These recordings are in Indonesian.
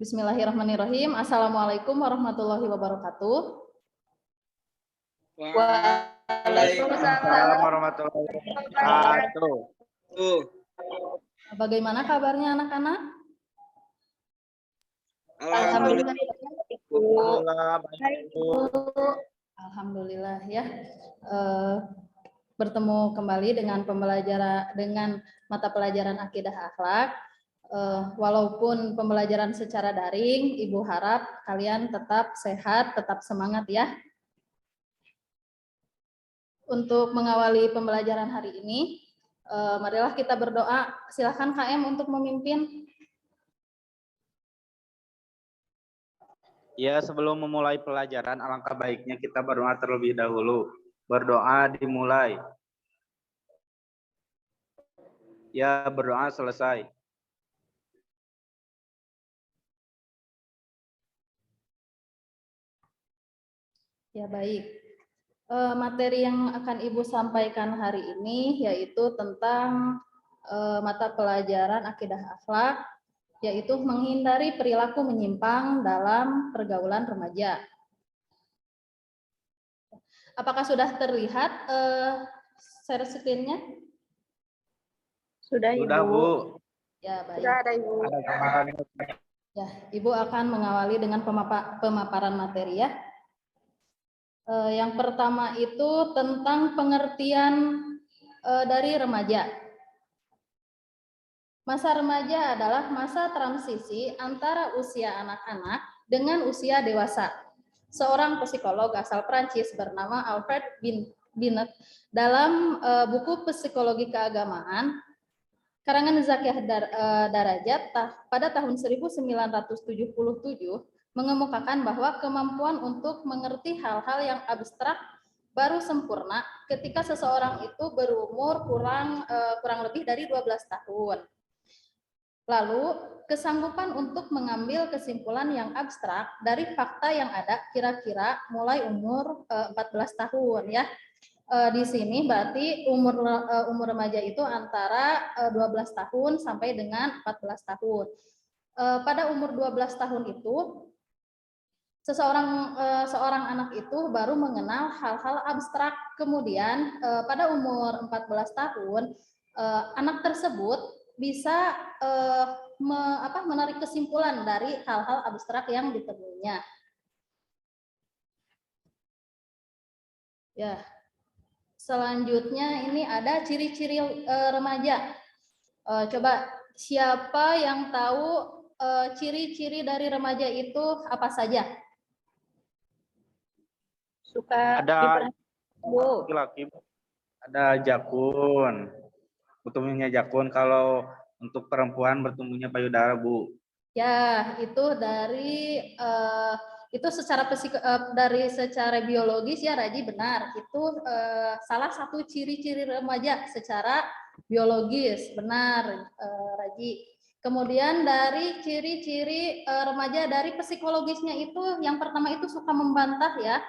Bismillahirrahmanirrahim. Assalamualaikum warahmatullahi wabarakatuh. Waalaikumsalam warahmatullahi wabarakatuh. Bagaimana kabarnya anak-anak? Alhamdulillah. Alhamdulillah ya. Bertemu kembali dengan mata pelajaran akidah akhlak. Walaupun pembelajaran secara daring, Ibu harap kalian tetap sehat, tetap semangat ya. Untuk mengawali pembelajaran hari ini, marilah kita berdoa. Silakan KM untuk memimpin. Ya, sebelum memulai pelajaran, alangkah baiknya kita berdoa terlebih dahulu. Berdoa dimulai. Ya, berdoa selesai. Ya, baik. Materi yang akan Ibu sampaikan hari ini yaitu tentang mata pelajaran akidah akhlak, yaitu menghindari perilaku menyimpang dalam pergaulan remaja. Apakah sudah terlihat share screen-nya? Sudah, Ibu. Sudah, Bu. Ya, baik. Sudah ada, Ibu. Ya, Ibu akan mengawali dengan pemaparan materi ya. Yang pertama itu tentang pengertian dari remaja. Masa remaja adalah masa transisi antara usia anak-anak dengan usia dewasa. Seorang psikolog asal Prancis bernama Alfred Binet dalam buku Psikologi Keagamaan karangan Zakiyah Darajat pada tahun 1977 mengemukakan bahwa kemampuan untuk mengerti hal-hal yang abstrak baru sempurna ketika seseorang itu berumur kurang lebih dari 12 tahun. Lalu, kesanggupan untuk mengambil kesimpulan yang abstrak dari fakta yang ada kira-kira mulai umur 14 tahun ya. Di sini berarti umur remaja itu antara 12 tahun sampai dengan 14 tahun. Pada umur 12 tahun itu seorang anak itu baru mengenal hal-hal abstrak. Kemudian pada umur 14 tahun anak tersebut bisa menarik kesimpulan dari hal-hal abstrak yang ditemuinya. Ya. Selanjutnya ini ada ciri-ciri remaja. Coba siapa yang tahu ciri-ciri dari remaja itu apa saja? Suka Ada Bu. laki-laki, ada jakun. Bertumbuhnya jakun. Kalau untuk perempuan bertumbuhnya payudara, Bu. Ya, itu dari itu dari secara biologis ya Raji benar. Itu salah satu ciri-ciri remaja secara biologis, benar Raji. Kemudian dari ciri-ciri remaja dari psikologisnya itu yang pertama itu suka membantah ya.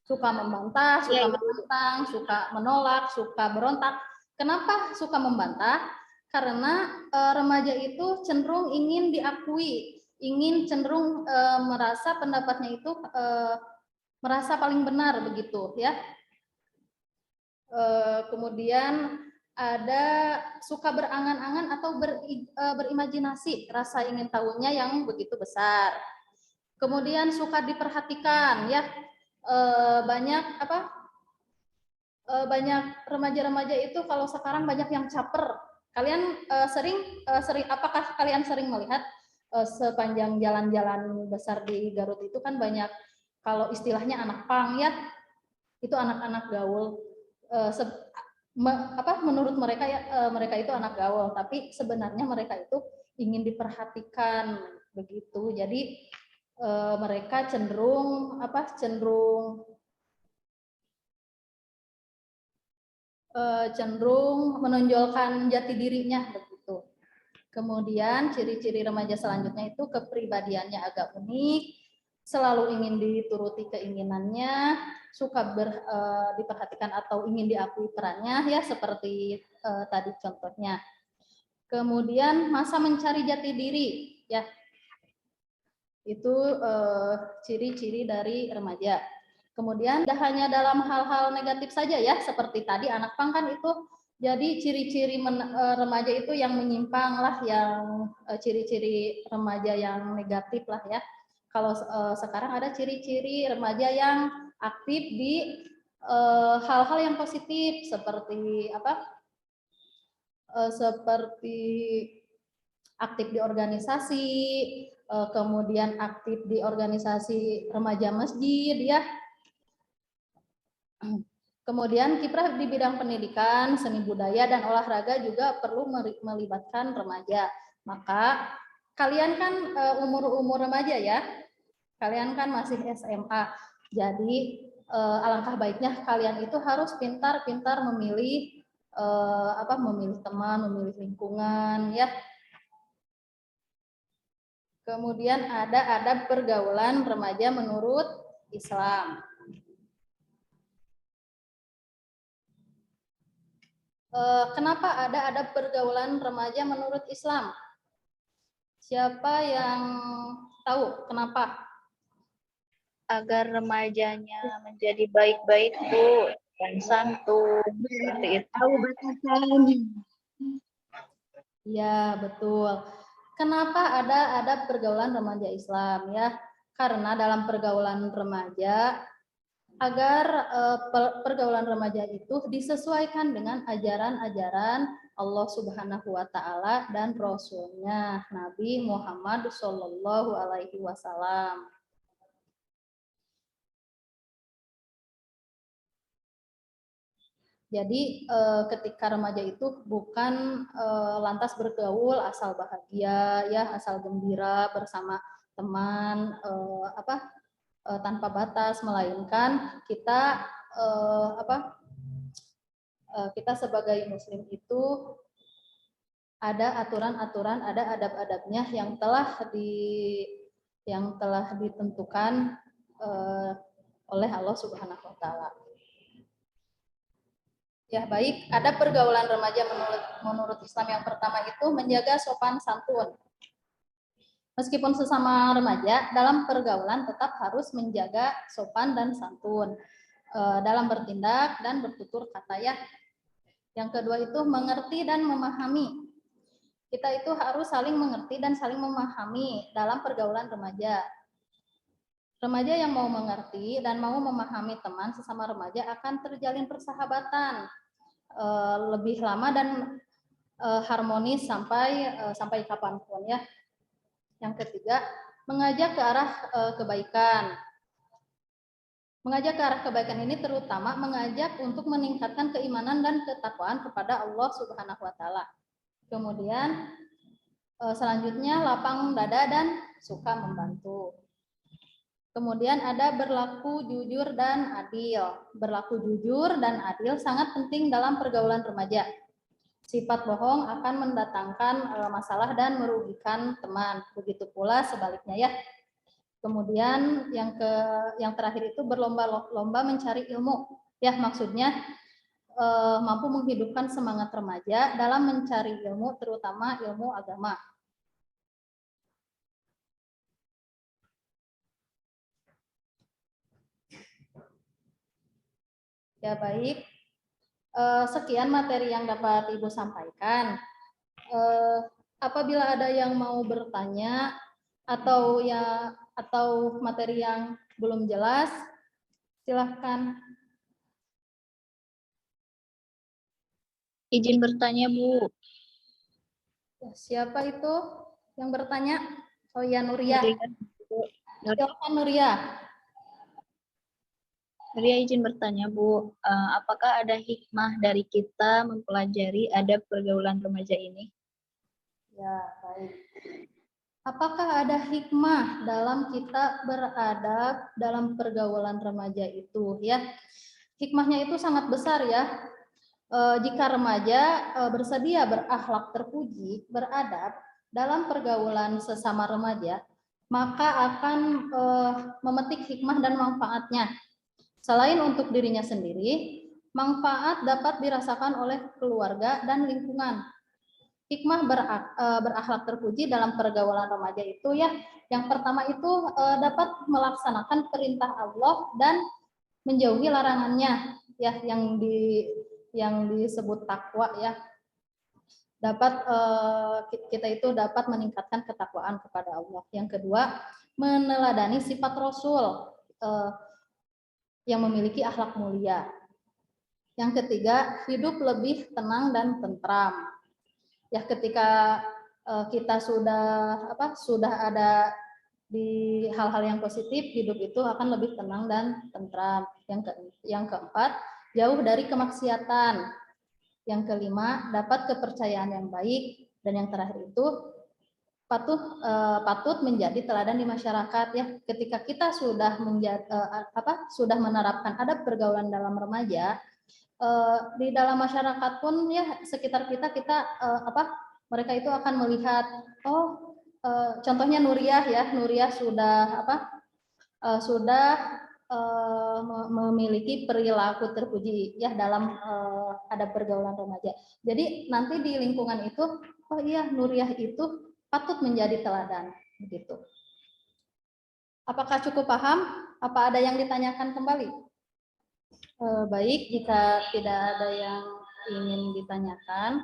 Suka membantah, suka menentang, suka menolak, suka berontak. Kenapa suka membantah? Karena remaja itu cenderung ingin diakui, cenderung merasa pendapatnya itu merasa paling benar begitu ya. Kemudian ada suka berangan-angan atau berimajinasi, rasa ingin tahunya yang begitu besar. Kemudian suka diperhatikan ya. Banyak remaja-remaja itu kalau sekarang banyak yang caper. Kalian apakah kalian sering melihat sepanjang jalan-jalan besar di Garut itu kan banyak, kalau istilahnya anak pang ya, itu anak-anak gaul. Menurut mereka ya mereka itu anak gaul, tapi sebenarnya mereka itu ingin diperhatikan begitu. Jadi mereka cenderung menonjolkan jati dirinya begitu. Kemudian ciri-ciri remaja selanjutnya itu kepribadiannya agak unik, selalu ingin dituruti keinginannya, suka diperhatikan atau ingin diakui perannya ya seperti tadi contohnya. Kemudian masa mencari jati diri ya. Itu ciri-ciri dari remaja. Kemudian tidak hanya dalam hal-hal negatif saja ya, seperti tadi anak pang kan itu jadi ciri-ciri remaja itu yang menyimpang lah, yang ciri-ciri remaja yang negatif lah ya. Kalau sekarang ada ciri-ciri remaja yang aktif di hal-hal yang positif seperti apa? Seperti aktif di organisasi, kemudian aktif di organisasi remaja masjid ya. Kemudian kiprah di bidang pendidikan, seni budaya, dan olahraga juga perlu melibatkan remaja. Maka kalian kan umur-umur remaja ya, kalian kan masih SMA. Jadi alangkah baiknya kalian itu harus pintar-pintar memilih memilih teman, memilih lingkungan ya. Kemudian ada adab pergaulan remaja menurut Islam. Kenapa ada adab pergaulan remaja menurut Islam? Siapa yang tahu kenapa? Agar remajanya menjadi baik-baik, Bu, dan santun, seperti itu. Tahu batasan. Ya, betul. Kenapa ada adab pergaulan remaja Islam ya? Karena dalam pergaulan remaja, agar pergaulan remaja itu disesuaikan dengan ajaran-ajaran Allah Subhanahu wa Ta'ala dan Rasul-Nya Nabi Muhammad Shallallahu Alaihi Wasallam. Jadi ketika remaja itu bukan lantas bergaul asal bahagia ya, asal gembira bersama teman tanpa batas, melainkan kita kita sebagai muslim itu ada aturan-aturan, ada adab-adabnya yang telah ditentukan oleh Allah Subhanahu wa Ta'ala. Ya, baik, ada pergaulan remaja menurut Islam yang pertama itu menjaga sopan santun. Meskipun sesama remaja, dalam pergaulan tetap harus menjaga sopan dan santun dalam bertindak dan bertutur kata ya. Yang kedua itu mengerti dan memahami. Kita itu harus saling mengerti dan saling memahami dalam pergaulan remaja. Remaja yang mau mengerti dan mau memahami teman sesama remaja akan terjalin persahabatan lebih lama dan harmonis sampai kapanpun ya. Yang ketiga, mengajak ke arah kebaikan. Mengajak ke arah kebaikan ini terutama mengajak untuk meningkatkan keimanan dan ketakwaan kepada Allah Subhanahu wa Ta'ala. Kemudian selanjutnya lapang dada dan suka membantu. Kemudian ada berlaku jujur dan adil. Berlaku jujur dan adil sangat penting dalam pergaulan remaja. Sifat bohong akan mendatangkan masalah dan merugikan teman. Begitu pula sebaliknya ya. Kemudian yang terakhir itu berlomba-lomba mencari ilmu. Ya, maksudnya mampu menghidupkan semangat remaja dalam mencari ilmu, terutama ilmu agama. Ya, baik. Sekian materi yang dapat Ibu sampaikan. Apabila ada yang mau bertanya atau materi yang belum jelas, silahkan. Izin bertanya, Bu. Ya, siapa itu yang bertanya? Oh ya, Nuria. Silakan Nuria. Nuria izin bertanya, Bu. Apakah ada hikmah dari kita mempelajari adab pergaulan remaja ini? Ya, baik. Apakah ada hikmah dalam kita beradab dalam pergaulan remaja itu? Ya, hikmahnya itu sangat besar ya. Jika remaja bersedia berakhlak terpuji, beradab dalam pergaulan sesama remaja, maka akan memetik hikmah dan manfaatnya. Selain untuk dirinya sendiri, manfaat dapat dirasakan oleh keluarga dan lingkungan. hikmah berakhlak terpuji dalam pergaulan remaja itu ya, yang pertama itu dapat melaksanakan perintah Allah dan menjauhi larangannya ya, yang disebut takwa ya. Dapat kita itu dapat meningkatkan ketakwaan kepada Allah. Yang kedua, meneladani sifat Rasul yang memiliki akhlak mulia. Yang ketiga, hidup lebih tenang dan tentram. Ya, ketika kita sudah ada di hal-hal yang positif, hidup itu akan lebih tenang dan tentram. Yang keempat, jauh dari kemaksiatan. Yang kelima, dapat kepercayaan yang baik. Dan yang terakhir itu patut menjadi teladan di masyarakat ya. Ketika kita sudah sudah menerapkan adab pergaulan dalam remaja, di dalam masyarakat pun ya sekitar kita mereka itu akan melihat, contohnya Nuriyah ya, Nuriyah sudah memiliki perilaku terpuji ya dalam adab pergaulan remaja. Jadi nanti di lingkungan itu, oh iya Nuriyah itu patut menjadi teladan begitu. Apakah cukup paham? Apa ada yang ditanyakan kembali? Baik, jika tidak ada yang ingin ditanyakan,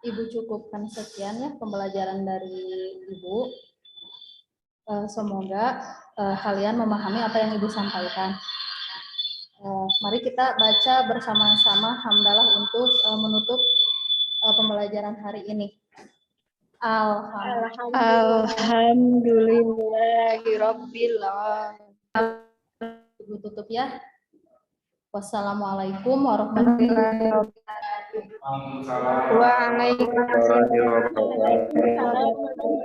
Ibu cukupkan sekian ya pembelajaran dari Ibu. Semoga kalian memahami apa yang Ibu sampaikan. Mari kita baca bersama-sama hamdalah untuk menutup pembelajaran hari ini. Alhamdulillahirabbil alamin. Ibu tutup ya. Wassalamualaikum warahmatullahi wabarakatuh. Waalaikumsalam warahmatullahi wabarakatuh.